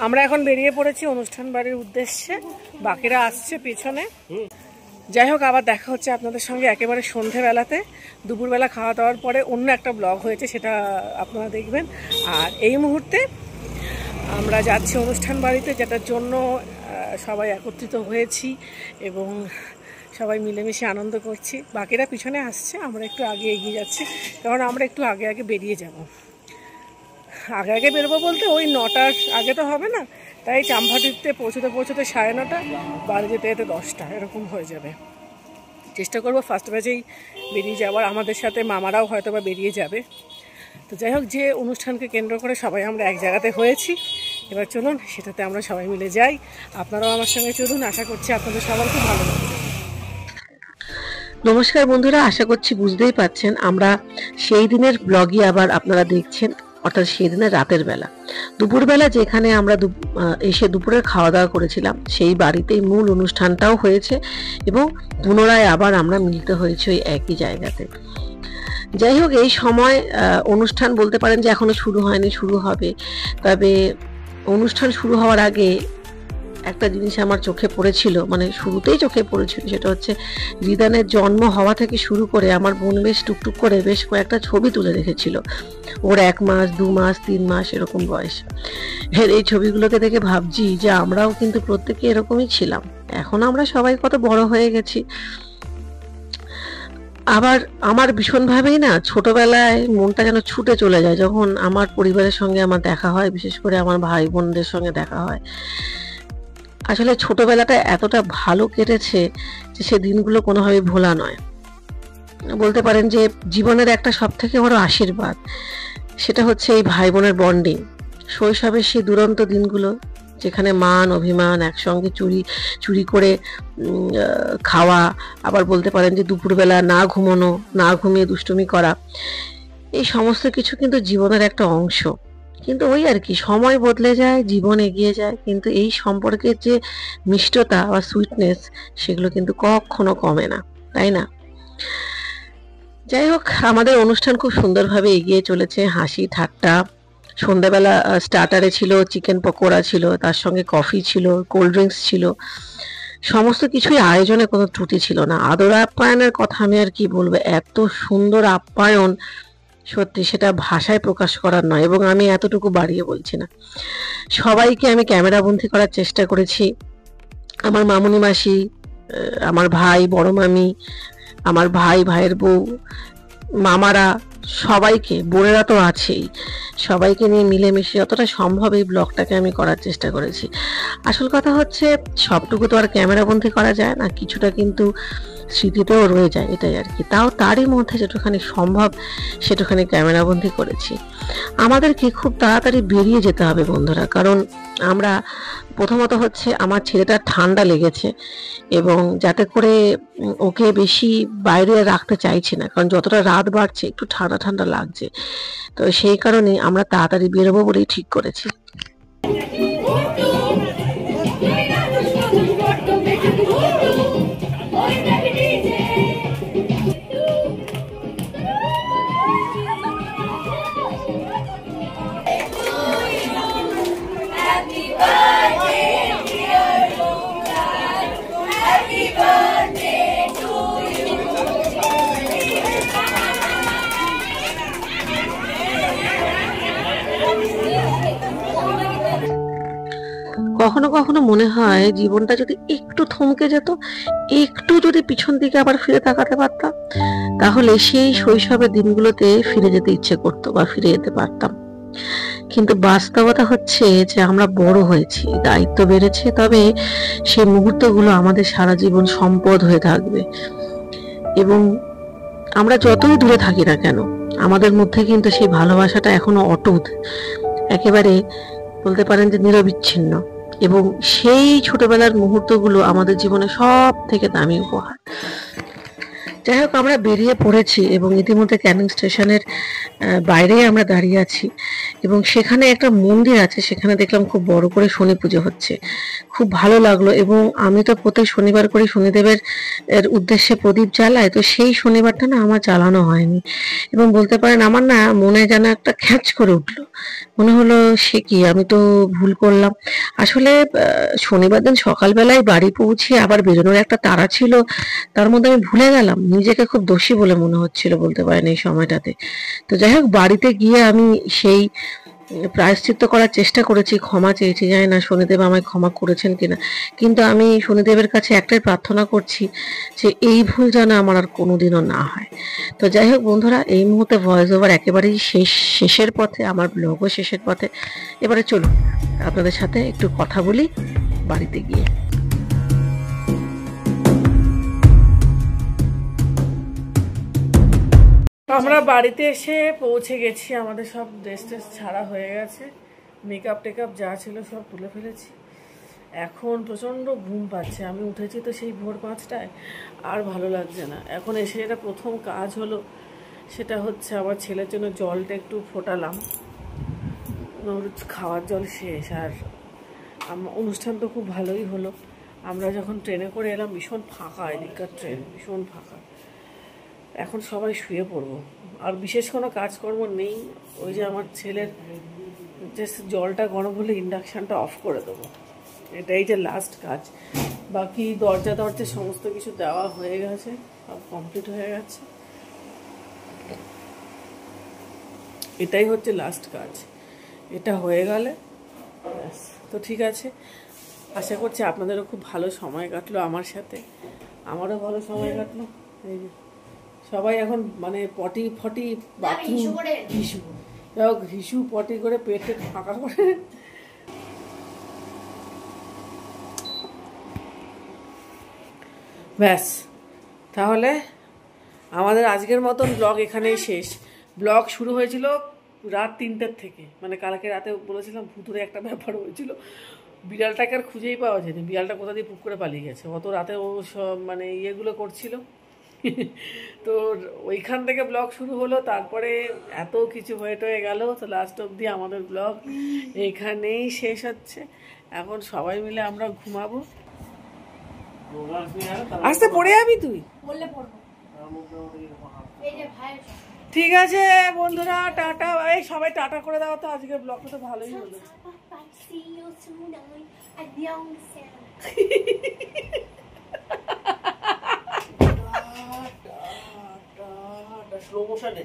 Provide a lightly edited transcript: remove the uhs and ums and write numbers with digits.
আমরা এখন বেরিয়ে পড়েছি অনুষ্ঠান বাড়ির উদ্দেশ্যে, বাকিরা আসছে পেছনে। যাই হোক, আবার দেখা হচ্ছে আপনাদের সঙ্গে একেবারে সন্ধেবেলাতে। দুপুরবেলা খাওয়া দাওয়ার পরে অন্য একটা ব্লগ হয়েছে, সেটা আপনারা দেখবেন। আর এই মুহূর্তে আমরা যাচ্ছি অনুষ্ঠান বাড়িতে, যেটার জন্য সবাই একত্রিত হয়েছি এবং সবাই মিলেমিশে আনন্দ করছি। বাকিরা পিছনে আসছে, আমরা একটু আগে এগিয়ে যাচ্ছি, কারণ আমরা একটু আগে আগে বেরিয়ে যাব। আগে আগে বেরোবো বলতে ওই 9টার আগে তো হবে না, তাই চাম্পাটিতে পৌঁছতে 9:30, বাড়ি যেতে যেতে 10টা এরকম হয়ে যাবে। চেষ্টা করবো ফার্স্ট ব্যাচেই বেরিয়ে যাওয়ার, আমাদের সাথে মামারাও হয়তো বা বেরিয়ে যাবে। তো যাই হোক, যে অনুষ্ঠানকে কেন্দ্র করে সবাই আমরা এক জায়গাতে হয়েছি, এবার চলুন সেটাতে আমরা সবাই মিলে যাই। আপনারাও আমার সঙ্গে চলুন, আশা করছি আপনাদের সবার খুব ভালো লাগবে। নমস্কার বন্ধুরা, আশা করছি বুঝতেই পাচ্ছেন আমরা সেই দিনের ব্লগই আবার আপনারা দেখছেন, অর্থাৎ সেই দিনের রাতের বেলা। দুপুরবেলা যেখানে আমরা এসে দুপুরের খাওয়া দাওয়া করেছিলাম, সেই বাড়িতেই মূল অনুষ্ঠানটাও হয়েছে এবং পুনরায় আবার আমরা মিলিত হয়েছি ওই একই জায়গাতে। যাই হোক, এই সময় অনুষ্ঠান বলতে পারেন যে এখনো শুরু হয়নি, শুরু হবে। তবে অনুষ্ঠান শুরু হওয়ার আগে একটা জিনিস আমার চোখে পড়েছিল, মানে শুরুতেই চোখে পড়েছিল, সেটা হচ্ছে রিদানের জন্ম হওয়া থেকে শুরু করে আমার বোন বেশ টুকটুক করে বেশ কয়েকটা ছবি তুলে রেখেছিল। ওর 1 মাস, 2 মাস, 3 মাস এরকম বয়স। এই ছবিগুলোকে দেখে ভাবছি যে আমরাও কিন্তু প্রত্যেকে এরকমই ছিলাম। এখন আমরা সবাই কত বড় হয়ে গেছি। আবার আমার ভীষণভাবেই না ছোটবেলায় মনটা যেন ছুটে চলে যায় যখন আমার পরিবারের সঙ্গে আমার দেখা হয়, বিশেষ করে আমার ভাই বোনদের সঙ্গে দেখা হয়। আসলে ছোটবেলাটা এতটা ভালো কেটেছে যে সে দিনগুলো কোনোভাবে ভোলা নয়। বলতে পারেন যে জীবনের একটা সব থেকে বড় আশীর্বাদ, সেটা হচ্ছে এই ভাই বোনের বন্ডিং। শৈশবের সেই দুরন্ত দিনগুলো, যেখানে মান অভিমান, একসঙ্গে চুরি করে খাওয়া, আবার বলতে পারেন যে দুপুরবেলা না ঘুমানো, না ঘুমিয়ে দুষ্টুমি করা, এই সমস্ত কিছু কিন্তু জীবনের একটা অংশ। কিন্তু ওই আর কি, সময় বদলে যায়, জীবন এগিয়ে যায়, কিন্তু এই সম্পর্কের যে মিষ্টতা বা সুইটনেস, সেগুলো কিন্তু কখনো কমে না, তাই না? যাই হোক, আমাদের অনুষ্ঠান খুব সুন্দরভাবে এগিয়ে চলেছে। হাসি ঠাট্টা, সন্ধ্যাবেলা স্টার্টারে ছিল চিকেন পকোড়া, ছিল তার সঙ্গে কফি ছিল, কোল্ড ড্রিঙ্কস ছিল, সমস্ত কিছুই আয়োজনে কোনো ত্রুটি ছিল না। আদর আপ্যায়নের কথা আমি আর কি বলবো, এত সুন্দর আপ্যায়ন, সত্যি সেটা ভাষায় প্রকাশ করার নয়। এবং আমি এতটুকু বাড়িয়ে বলছি না, সবাইকে আমি ক্যামেরা বন্দি করার চেষ্টা করেছি। আমার মামুনি মাসি, আমার ভাই, বড় মামি, আমার ভাই, ভাইয়ের বউ, মামারা, সবাইকে, বোনেরা তো আছেই, সবাইকে নিয়ে মিলেমিশে যতটা সম্ভব এই ব্লগটাকে আমি করার চেষ্টা করেছি। আসল কথা হচ্ছে সবটুকু তো আর ক্যামেরা বন্দি করা যায় না, কিছুটা কিন্তু স্মৃতিতেও রয়ে যায়, এটাই আর কি। তাও তারই মধ্যে যেটুখানি সম্ভব সেটুখানি ক্যামেরা বন্দি করেছি। আমাদেরকে খুব তাড়াতাড়ি বেরিয়ে যেতে হবে বন্ধুরা, কারণ আমরা প্রথমত হচ্ছে আমার ছেলেটার ঠান্ডা লেগেছে এবং যাতে করে ওকে বেশি বাইরে রাখতে চাইছি না, কারণ যতটা রাত বাড়ছে একটু ঠান্ডা ঠান্ডা লাগছে। তো সেই কারণে আমরা তাড়াতাড়ি বেরোবো বলেই ঠিক করেছি। কখনো কখনো মনে হয় জীবনটা যদি একটু থমকে যেত, একটু যদি পিছন দিকে আবার ফিরে তাকাতে পারতাম, তাহলে সেই শৈশবের দিনগুলোতে ফিরে যেতে ইচ্ছে করতো বা ফিরে যেতে পারতাম। কিন্তু বাস্তবতা হচ্ছে যে আমরা বড় হয়েছি, দায়িত্ব বেড়েছে, তবে সেই মুহূর্তগুলো আমাদের সারা জীবন সম্পদ হয়ে থাকবে। এবং আমরা যতই দূরে থাকি না কেন, আমাদের মধ্যে কিন্তু সেই ভালোবাসাটা এখনো অটুট, একেবারে বলতে পারেন যে নিরবিচ্ছিন্ন। এবং সেই ছোটবেলার মুহূর্তগুলো আমাদের জীবনে সব থেকে দামি উপহার। যাই হোক, আমরা বেরিয়ে পড়েছি এবং ইতিমধ্যে ক্যানিং স্টেশনের বাইরেই আমরা দাঁড়িয়ে আছি এবং সেখানে একটা মন্দির আছে, সেখানে দেখলাম খুব বড় করে শনি পুজো হচ্ছে। খুব ভালো লাগলো এবং আমি তো প্রত্যেক শনিবার করে শনিদেবের উদ্দেশ্যে প্রদীপ জ্বালাই, তো সেই শনিবারটা না আমার জ্বালানো হয়নি এবং বলতে পারেন আমার না মনে যেন একটা খ্যাচ করে উঠলো। মনে হলো সে কি, আমি তো ভুল করলাম। আসলে শনিবার দিন সকালবেলায় বাড়ি পৌঁছে আবার বেরোনোর একটা তাড়া ছিল, তার মধ্যে আমি ভুলে গেলাম। নিজেকে খুব দোষী বলে মনে হচ্ছিল বলতে পারেন এই সময়টাতে। তো যাই হোক, বাড়িতে গিয়ে আমি সেই প্রায়শ্চিত্ত করার চেষ্টা করেছি, ক্ষমা চেয়েছি, জানি না শনিদেব আমায় ক্ষমা করেছেন কিনা, কিন্তু আমি শনিদেবের কাছে একটাই প্রার্থনা করছি যে এই ভুল যেন আমার আর কোনোদিনও না হয়। তো যাই হোক বন্ধুরা, এই মুহূর্তে ভয়েস ওভার একেবারেই শেষের পথে, আমার ব্লগও শেষের পথে। এবারে চলুন আপনাদের সাথে একটু কথা বলি বাড়িতে গিয়ে। আমরা বাড়িতে এসে পৌঁছে গেছি, আমাদের সব ড্রেস ট্রেস ছাড়া হয়ে গেছে, মেকআপ টেকআপ যা ছিল সব তুলে ফেলেছি। এখন প্রচণ্ড ঘুম পাচ্ছে, আমি উঠেছি তো সেই ভোর 5টায়, আর ভালো লাগছে না। এখন এসে এটা প্রথম কাজ হলো, সেটা হচ্ছে আমার ছেলের জন্য জলটা একটু ফোটালাম, ওর খাওয়ার জল শেষ। আর অনুষ্ঠান তো খুব ভালোই হলো। আমরা যখন ট্রেনে করে এলাম ভীষণ ফাঁকা, এদিককার ট্রেন ভীষণ ফাঁকা। এখন সবাই শুয়ে পড়বো, আর বিশেষ কোনো কাজকর্ম নেই। ওই যে আমার ছেলের যে জলটা গরম হলে ইন্ডাকশানটা অফ করে দেবো, এটাই যে লাস্ট কাজ। বাকি দরজা সমস্ত কিছু দেওয়া হয়ে গেছে, সব কমপ্লিট হয়ে গেছে, এটাই হচ্ছে লাস্ট কাজ। এটা হয়ে গেলে ব্যাস। তো ঠিক আছে, আশা করছি আপনাদেরও খুব ভালো সময় কাটলো আমার সাথে, আমারও ভালো সময় কাটলো। এই যে সবাই এখন মানে পটি ফটি বাথরুম হিসু পটি করে পেটে ফাঁকা করে ব্যাস। তাহলে আমাদের আজকের মতন ব্লগ এখানেই শেষ। ব্লগ শুরু হয়েছিল রাত 3টার থেকে, মানে কালকে রাতে বলেছিলাম ভুতুরে একটা ব্যাপার হয়েছিল, বিড়ালটাকে আর খুঁজেই পাওয়া যায়নি, বিড়ালটা কোথা দিয়ে পুক করে পালিয়ে গেছে। অত রাতে ও সব মানে ইয়েগুলো করছিল তো ওইখান থেকে ব্লগ শুরু হলো, তারপরে এত কিছু হয়ে গেল, তো লাস্ট অবধি আমাদের ব্লগ এইখানেই শেষ হচ্ছে। এখন সবাই মিলে আমরা ঘুমাবো। আসতে পড়ে যাবি তুই? ঠিক আছে বন্ধুরা, টাটা। এই সবাই টাটা করে দাও তো, আজকে ব্লগটা তো ভালোই হলো। স্লো মোশনে